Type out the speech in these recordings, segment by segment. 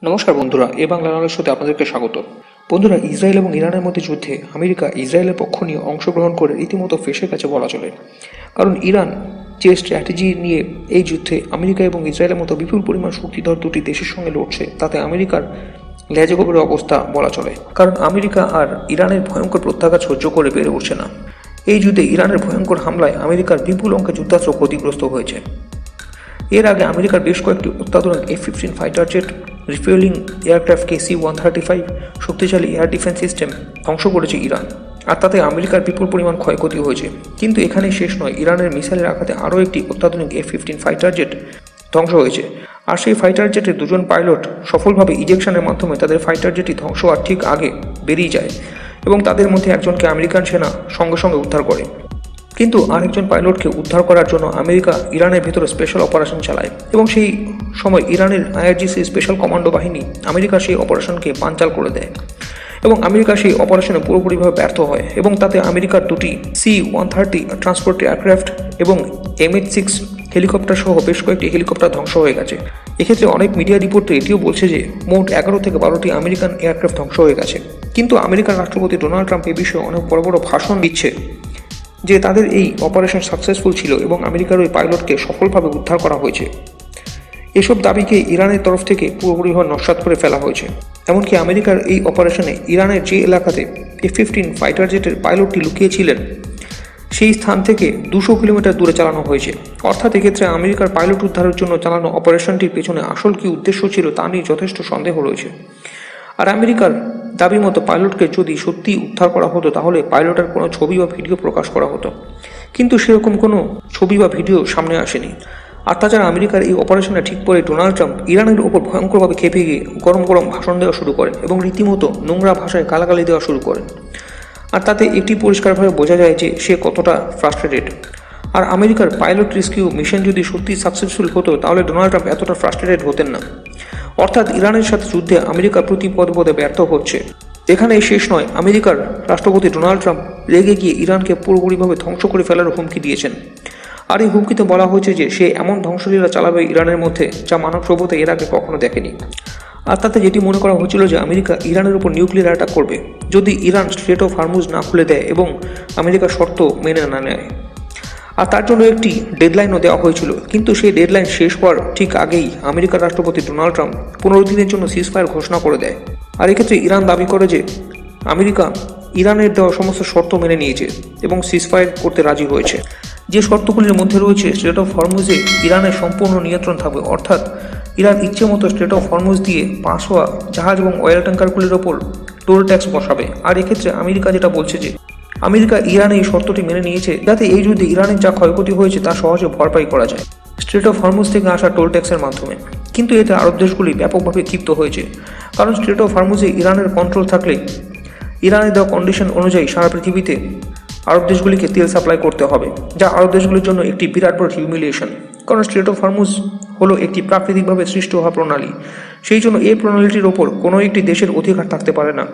নমস্কার বন্ধুরা, এ বাংলা নলের সাথে আপনাদেরকে স্বাগত। বন্ধুরা, ইসরায়েল এবং ইরানের মধ্যে যুদ্ধে আমেরিকা ইসরায়েলের পক্ষ নিয়ে অংশগ্রহণ করে রীতিমতো ফেঁসে গেছে বলা চলে। কারণ ইরান যে স্ট্র্যাটেজি নিয়ে এই যুদ্ধে আমেরিকা এবং ইসরায়েলের মতো বিপুল পরিমাণ শক্তিধর দুটি দেশের সঙ্গে লড়ছে, তাতে আমেরিকার লেজে গোবরের অবস্থা বলা চলে। কারণ আমেরিকা আর ইরানের ভয়ঙ্কর প্রত্যাঘাত সহ্য করে বেড়ে উঠছে না। এই যুদ্ধে ইরানের ভয়ঙ্কর হামলায় আমেরিকার বিপুল অঙ্কে যুদ্ধাস্ত্র ক্ষতিগ্রস্ত হয়েছে। এর আগে আমেরিকার বেশ কয়েকটি অত্যাধুনিক F-15 fighter jet, refuelling aircraft KC-135, শক্তিশালী এয়ার ডিফেন্স সিস্টেম ধ্বংস করেছে ইরান, আর তাতে আমেরিকার বিপুল পরিমাণ ক্ষয়ক্ষতি হয়েছে। কিন্তু এখানেই শেষ নয়, ইরানের মিসাইলের আঘাতে আরও একটি অত্যাধুনিক F-15 ফাইটার জেট ধ্বংস হয়েছে। আর সেই ফাইটার জেটের দুজন পাইলট সফলভাবে ইজেকশনের মাধ্যমে তাদের ফাইটার জেটটি ধ্বংস হওয়ার ঠিক আগে বেরিয়ে যায় এবং তাদের মধ্যে একজনকে আমেরিকান সেনা সঙ্গে সঙ্গে উদ্ধার করে। কিন্তু আরেকজন পাইলটকে উদ্ধার করার জন্য আমেরিকা ইরানের ভেতরে স্পেশাল অপারেশন চালায় এবং সেই সময় ইরানের IRGC স্পেশাল কমান্ডো বাহিনী আমেরিকার সেই অপারেশনকে বানচাল করে দেয় এবং আমেরিকা সেই অপারেশনে পুরোপুরিভাবে ব্যর্থ হয় এবং তাতে আমেরিকার দুটি C-130 ট্রান্সপোর্ট এয়ারক্রাফট এবং MH-6 হেলিকপ্টার সহ বেশ কয়েকটি হেলিকপ্টার ধ্বংস হয়ে গেছে। এক্ষেত্রে অনেক মিডিয়া রিপোর্টে এটিও বলছে যে মোট 11 থেকে 12টি আমেরিকান এয়ারক্রাফট ধ্বংস হয়ে গেছে। কিন্তু আমেরিকার রাষ্ট্রপতি ডোনাল্ড ট্রাম্প এই বিষয়ে অনেক বড় বড় ভাষণ দিচ্ছে যে তাদের এই অপারেশন সাকসেসফুল ছিল এবং আমেরিকার ওই পাইলটকে সফলভাবে উদ্ধার করা হয়েছে। এসব দাবিকে ইরানের তরফ থেকে পুরোপুরিভাবে নস্যাৎ করে ফেলা হয়েছে। এমনকি আমেরিকার এই অপারেশনে ইরানের যে এলাকাতে F-15 ফাইটার জেটের পাইলটটি লুকিয়েছিলেন সেই স্থান থেকে 200 কিলোমিটার দূরে চালানো হয়েছে। অর্থাৎ এক্ষেত্রে আমেরিকার পাইলট উদ্ধারের জন্য চালানো অপারেশনটির পেছনে আসল কী উদ্দেশ্য ছিল তা নিয়ে যথেষ্ট সন্দেহ রয়েছে। আর আমেরিকার দাবি মতো পাইলটকে যদি সত্যি উদ্ধার করা হতো তাহলে পাইলটের কোনো ছবি বা ভিডিও প্রকাশ করা হতো, কিন্তু সেরকম কোনো ছবি বা ভিডিও সামনে আসেনি। আর তাছাড়া আমেরিকার এই অপারেশনে ঠিক পরে ডোনাল্ড ট্রাম্প ইরানের ওপর ভয়ঙ্করভাবে খেপে গিয়ে গরম গরম ভাষণ দেওয়া শুরু করেন এবং রীতিমতো নোংরা ভাষায় গালাগালি দেওয়া শুরু করেন। আর তাতে একটি পরিষ্কারভাবে বোঝা যায় যে সে কতটা ফ্রাস্ট্রেটেড। আর আমেরিকার পাইলট রেস্কিউ মিশন যদি সত্যি সাকসেসফুল হতো তাহলে ডোনাল্ড ট্রাম্প এতটা ফ্রাস্ট্রেটেড হতেন না। অর্থাৎ ইরানের সাথে যুদ্ধে আমেরিকা প্রতি পদে পদে ব্যর্থ হচ্ছে। এখানে শেষ নয়, আমেরিকার রাষ্ট্রপতি ডোনাল্ড ট্রাম্প রেগে গিয়ে ইরানকে পুরোপুরিভাবে ধ্বংস করে ফেলার হুমকি দিয়েছেন। আর এই হুমকিতে বলা হয়েছে যে সে এমন ধ্বংসলীলা চালাবে ইরানের মধ্যে যা মানব সভ্যতা এর আগে কখনো দেখেনি। আর তাতে যেটি মনে করা হচ্ছিল যে আমেরিকা ইরানের উপর নিউক্লিয়ার অ্যাটাক করবে যদি ইরান স্ট্রেট অফ হরমুজ না খুলে দেয় এবং আমেরিকার শর্ত মেনে না নেয়। আর তার জন্য একটি ডেডলাইনও দেওয়া হয়েছিল, কিন্তু সেই ডেডলাইন শেষ হওয়ার ঠিক আগেই আমেরিকার রাষ্ট্রপতি ডোনাল্ড ট্রাম্প 15 দিনের জন্য সিজফায়ার ঘোষণা করে দেয়। আর এক্ষেত্রে ইরান দাবি করে যে আমেরিকা ইরানের দেওয়া সমস্ত শর্ত মেনে নিয়েছে এবং সিজফায়ার করতে রাজি হয়েছে। যে শর্তগুলির মধ্যে রয়েছে স্ট্রেট অফ হরমুজে ইরানের সম্পূর্ণ নিয়ন্ত্রণ থাকবে, অর্থাৎ ইরান ইচ্ছে মতো স্ট্রেট অফ হরমুজ দিয়ে পাস হওয়া জাহাজ এবং অয়েল ট্যাঙ্কারগুলির ওপর টোল ট্যাক্স বসাবে। আর এক্ষেত্রে আমেরিকা যেটা বলছে যে আমেরিকা ইরানে এই শর্তটি মেনে নিয়েছে যাতে এই যুদ্ধে ইরানের যা ক্ষয়ক্ষতি হয়েছে তা সহজে ভরপাই করা যায় স্ট্রেট অফ হরমুজ থেকে আসা টোল ট্যাক্সের মাধ্যমে। কিন্তু এতে আরব দেশগুলি ব্যাপকভাবে ক্ষিপ্ত হয়েছে, কারণ স্ট্রেট অফ হরমুজে ইরানের কন্ট্রোল থাকলে ইরানের দেওয়া কন্ডিশন অনুযায়ী সারা পৃথিবীতে আরব দেশগুলিকে তেল সাপ্লাই করতে হবে, যা আরব দেশগুলির জন্য একটি বিরাট বড় হিউমিলিয়েশন। কারণ স্ট্রেট অফ হরমুজ হলো একটি প্রাকৃতিকভাবে সৃষ্ট হওয়া প্রণালী, সেই জন্য এই প্রণালীটির ওপর কোনো একটি দেশের অধিকার থাকতে পারে না।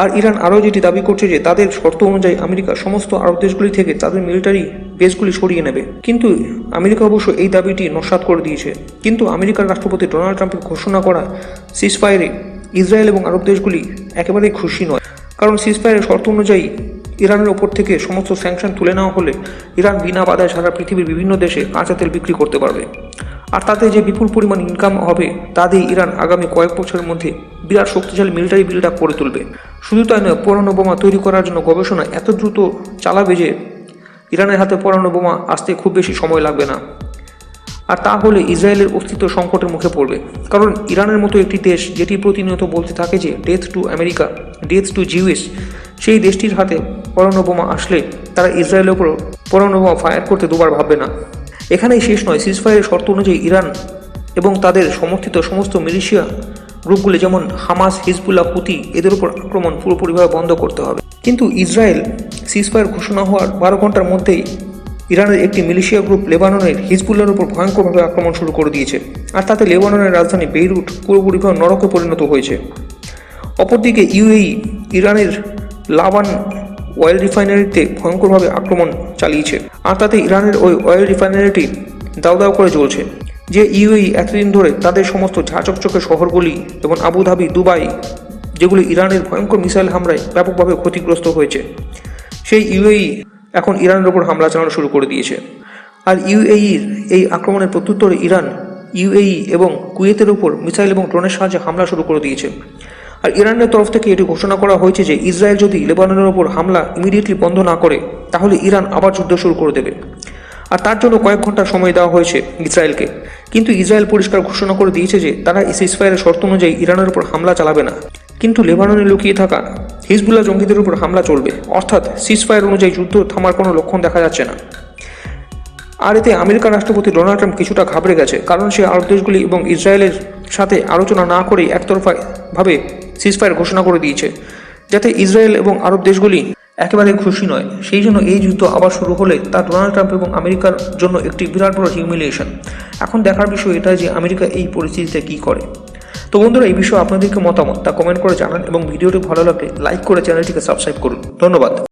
আর ইরান আরও যেটি দাবি করছে যে তাদের শর্ত অনুযায়ী আমেরিকা সমস্ত আরব দেশগুলি থেকে তাদের মিলিটারি বেসগুলি সরিয়ে নেবে, কিন্তু আমেরিকা অবশ্য এই দাবিটি নস্যাৎ করে দিয়েছে। কিন্তু আমেরিকার রাষ্ট্রপতি ডোনাল্ড ট্রাম্পের ঘোষণা করা সিজফায়ারে ইসরায়েল এবং আরব দেশগুলি একেবারেই খুশি নয়, কারণ সিজফায়ারের শর্ত অনুযায়ী ইরানের ওপর থেকে সমস্ত স্যাংশন তুলে নেওয়া হলে ইরান বিনা বাধায় সারা পৃথিবীর বিভিন্ন দেশে কাঁচা তেল বিক্রি করতে পারবে। আর তাতে যে বিপুল পরিমাণ ইনকাম হবে তা দিয়ে ইরান আগামী কয়েক বছরের মধ্যে বিরাট শক্তিশালী মিলিটারি বিল্ড আপ করে তুলবে। শুধু তাই নয়, পরমাণু বোমা তৈরি করার জন্য গবেষণা এত দ্রুত চালাবে যে ইরানের হাতে পরমাণু বোমা আসতে খুব বেশি সময় লাগবে না। আর তা হলে ইসরায়েলের অস্তিত্ব সংকটের মুখে পড়বে, কারণ ইরানের মতো একটি দেশ যেটি প্রতিনিয়ত বলতে থাকে যে death to America, death to Jews, সেই দেশটির হাতে পরমাণু বোমা আসলে তারা ইসরায়েলের উপর পরমাণু বোমা ফায়ার করতে দুবার ভাববে না। এখানেই শেষ নয়, সিজফায়ারের শর্ত অনুযায়ী ইরান এবং তাদের সমর্থিত সমস্ত মিলিশিয়া গ্রুপগুলি যেমন হামাস, হিজবুল্লাহ, হুতি এদের উপর আক্রমণ পুরোপুরিভাবে বন্ধ করতে হবে। কিন্তু ইসরায়েল সিজফায়ার ঘোষণা হওয়ার 12 ঘন্টার মধ্যেই ইরানের একটি মিলিশিয়া গ্রুপ লেবাননের হিজবুল্লাহর উপর ভয়ঙ্করভাবে আক্রমণ শুরু করে দিয়েছে। আর তাতে লেবাননের রাজধানী বেইরুট পুরোপুরিভাবে নরকে পরিণত হয়েছে। অপরদিকে UAE ইরানের লাবান অয়েল রিফাইনারিতে ভয়ঙ্করভাবে আক্রমণ চালিয়েছে, আর তাতে ইরানের ওই অয়েল রিফাইনারিটি দাউ দাউ করে জ্বলছে। যে ইউএই এতদিন ধরে তাদের সমস্ত ঝাঁচকচকে শহরগুলি যেমন আবুধাবি, দুবাই, যেগুলি ইরানের ভয়ঙ্কর মিসাইল হামলায় ব্যাপকভাবে ক্ষতিগ্রস্ত হয়েছে, সেই ইউএই এখন ইরানের ওপর হামলা চালানো শুরু করে দিয়েছে। আর ইউএইর এই আক্রমণের প্রত্যুত্তরে ইরান ইউএই এবং কুয়েতের ওপর মিসাইল এবং ড্রোনের সাহায্যে হামলা শুরু করে দিয়েছে। আর ইরানের তরফ থেকে এটি ঘোষণা করা হয়েছে যে ইসরায়েল যদি লেবাননের ওপর হামলা ইমিডিয়েটলি বন্ধ না করে তাহলে ইরান আবার যুদ্ধ শুরু করে দেবে। আর তার জন্য কয়েক ঘন্টা সময় দেওয়া হয়েছে ইসরায়েলকে। কিন্তু ইসরায়েল পরিষ্কার ঘোষণা করে দিয়েছে যে তারা এই সিজফায়ারের শর্ত অনুযায়ী ইরানের উপর হামলা চালাবে না, কিন্তু লেবাননে লুকিয়ে থাকা হিজবুল্লাহ জঙ্গিদের উপর হামলা চলবে। অর্থাৎ সিজফায়ার অনুযায়ী যুদ্ধ থামার কোনো লক্ষণ দেখা যাচ্ছে না। আর এতে আমেরিকার রাষ্ট্রপতি ডোনাল্ড ট্রাম্প কিছুটা ঘাবড়ে গেছে, কারণ সে আরব দেশগুলি এবং ইসরায়েলের সাথে আলোচনা না করেই একতরফাভাবে সিজফায়ার ঘোষণা করে দিয়েছে, যাতে ইসরায়েল এবং আরব দেশগুলি একেবারে খুশি নয়। সেই জন্য এই যুদ্ধ আবার শুরু হলে তা ডোনাল্ড ট্রাম্প এবং আমেরিকার জন্য একটি বিরাট বড় হিউমিলিয়েশন। এখন দেখার বিষয় এটা যে আমেরিকা এই পরিস্থিতিতে কী করে। তো বন্ধুরা, এই বিষয়ে আপনাদেরকে মতামত তা কমেন্ট করে জানান এবং ভিডিওটি ভালো লাগলে লাইক করে চ্যানেলটিকে সাবস্ক্রাইব করুন। ধন্যবাদ।